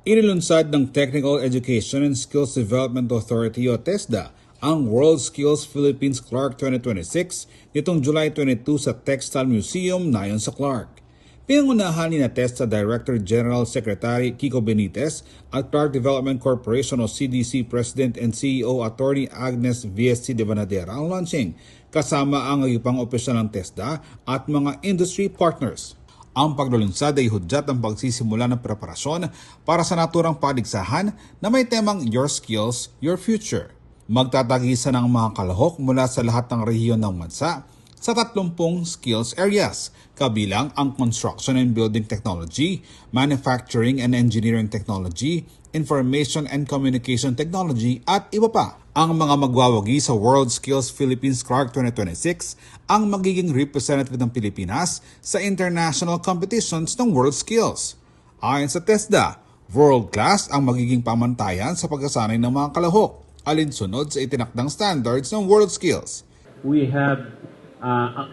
Inilunsad ng Technical Education and Skills Development Authority o TESDA ang World Skills Philippines Clark 2026 nitong July 22 sa Textile Museum na ayon sa Clark. Pinangunahan ni na TESDA Director General Secretary Kiko Benitez at Clark Development Corporation o CDC President and CEO Attorney Agnes VSC de Banadera ang launching kasama ang ipang opisyal ng TESDA at mga industry partners. Ang paglulunsad ay hudyat ang pagsisimula ng preparasyon para sa naturang paligsahan na may temang Your Skills, Your Future. Magtatagisa ng mga kalahok mula sa lahat ng rehiyon ng bansa sa 30 skills areas, kabilang ang Construction and Building Technology, Manufacturing and Engineering Technology, Information and Communication Technology at iba pa. Ang mga magwawagi sa World Skills Philippines Clark 2026 ang magiging representative ng Pilipinas sa international competitions ng World Skills. Ayon sa TESDA, world-class ang magiging pamantayan sa pagkasanay ng mga kalahok, alinsunod sa itinakdang standards ng World Skills. We have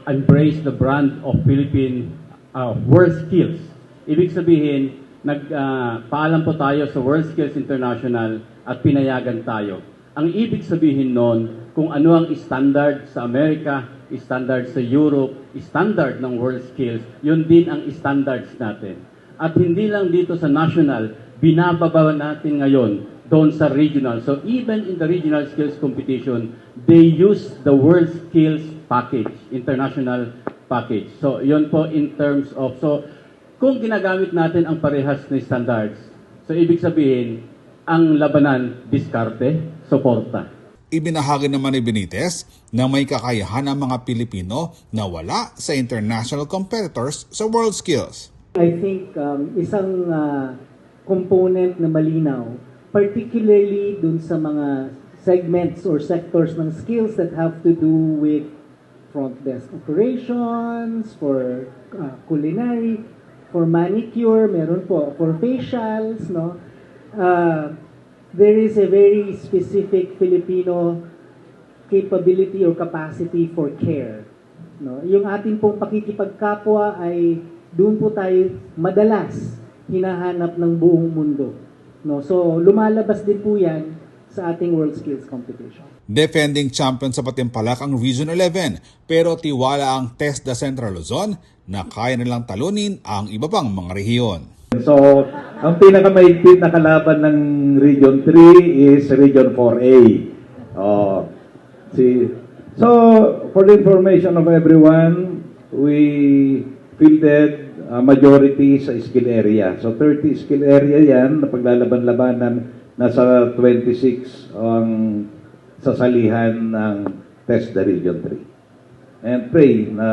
embraced the brand of Philippine World Skills. Ibig sabihin, nagpaalam po tayo sa World Skills International at pinayagan tayo. Ang ibig sabihin noon, kung ano ang standard sa Amerika, standard sa Europe, standard ng World Skills, yun din ang standards natin. At hindi lang dito sa national, binababa natin ngayon doon sa regional. So even in the regional skills competition, they use the World Skills package, international package. So yun po in terms of, so kung ginagamit natin ang parehas na standards, so ibig sabihin, ang labanan, diskarte, suporta. Ibinahagi naman ni Benitez na may kakayahan ang mga Pilipino na wala sa international competitors sa World Skills. I think isang component na malinaw, particularly dun sa mga segments or sectors ng skills that have to do with front desk operations, for culinary, for manicure, meron po, for facials, no? There is a very specific Filipino capability or capacity for care. No? Yung ating pong pakikipagkapwa ay doon po tayo madalas hinahanap ng buong mundo. No? So lumalabas din po yan sa ating World Skills Competition. Defending champion sa Patimpalak ang Region 11 pero tiwala ang TESDA Central Luzon na kaya nilang talunin ang iba pang mga rehiyon. So, ang pinakamaigpit na kalaban ng Region 3 is Region 4A. So, for the information of everyone, we fielded a majority sa skill area. So, 30 skill area yan na paglalaban-labanan, nasa 26 ang sasalihan ng TESDA Region 3. And pray na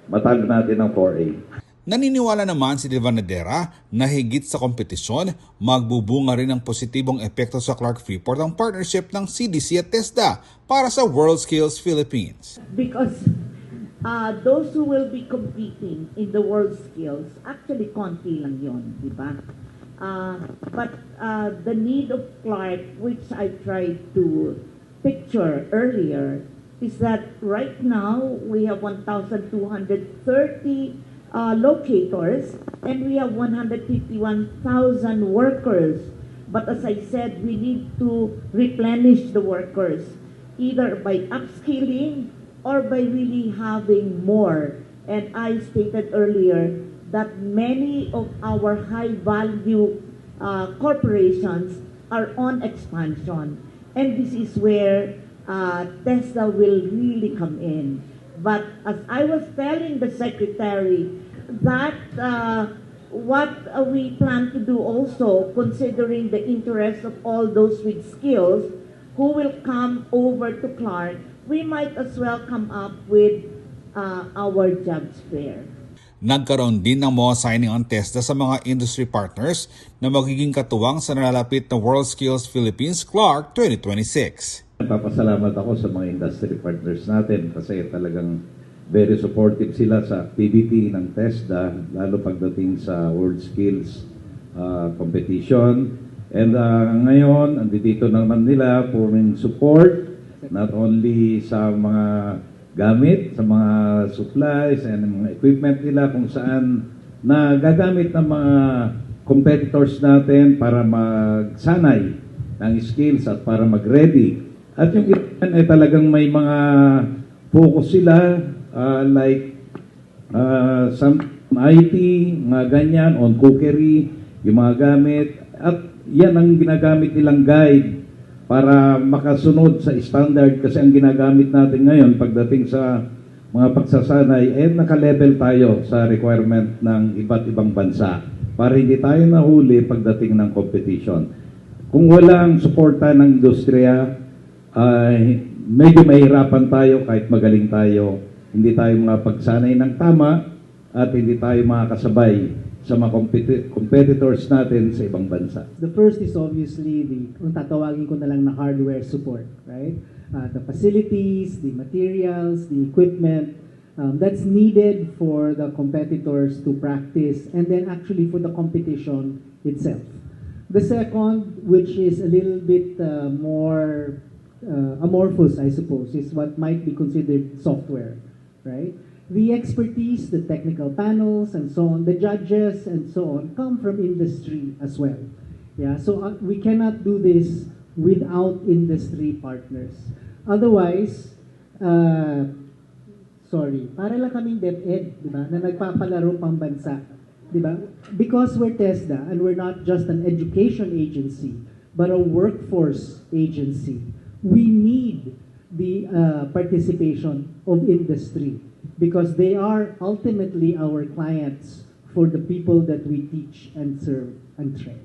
matalo natin ang 4A. Naniniwala naman si de Banadera na higit sa kompetisyon, magbubunga rin ang positibong epekto sa Clark Freeport ang partnership ng CDC at TESDA para sa World Skills Philippines. Because those who will be competing in the World Skills, actually konti lang yun, di ba? But the need of Clark, which I tried to picture earlier, is that right now we have 1,230 locators, and we have 151,000 workers. But as I said, we need to replenish the workers, either by upskilling or by really having more. And I stated earlier that many of our high-value corporations are on expansion. And this is where TESDA will really come in. But as I was telling the Secretary, that what we plan to do also, considering the interest of all those with skills who will come over to Clark, we might as well come up with our jobs fair. Nagkaroon din ng mga signing on TESDA sa mga industry partners na magiging katuwang sa nalalapit na World Skills Philippines Clark 2026. Papasalamat ako sa mga industry partners natin kasi talagang very supportive sila sa activity ng TESDA, lalo pagdating sa World Skills competition. And ngayon, andito naman nila for support, not only sa mga gamit, sa mga supplies and mga equipment nila kung saan na gagamit ng mga competitors natin para magsanay ng skills at para mag-ready. At yung ilan ay talagang may mga focus sila like some IT, mga ganyan, on cookery, yung mga gamit. At yan ang ginagamit nilang guide para makasunod sa standard kasi ang ginagamit natin ngayon pagdating sa mga pagsasanay, naka-level tayo sa requirement ng iba't ibang bansa para hindi tayo nahuli pagdating ng competition. Kung walang suporta ng industriya, medyo mahirapan tayo kahit magaling tayo. Hindi tayo makapagsanay ng tama at hindi tayo makakasabay sa mga competitors natin sa ibang bansa. The first is obviously kung tatawagin ko na lang na hardware support, right? The facilities, the materials, the equipment that's needed for the competitors to practice and then actually for the competition itself. The second, which is a little bit more amorphous, I suppose, is what might be considered software, right? The expertise, the technical panels, and so on, the judges, and so on, come from industry as well. Yeah, so we cannot do this without industry partners. Otherwise, para lang kaming DepEd, di ba, na nagpapalaro pang bansa, di ba? Because we're TESDA and we're not just an education agency, but a workforce agency, we need the participation of industry because they are ultimately our clients for the people that we teach and serve and train.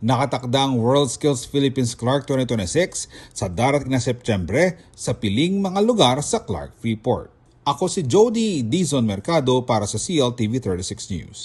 Nakatakda ang World Skills Philippines Clark 2026 sa darating na Setyembre sa piling mga lugar sa Clark Freeport. Ako si Jody Dizon Mercado para sa CLTV 36 News.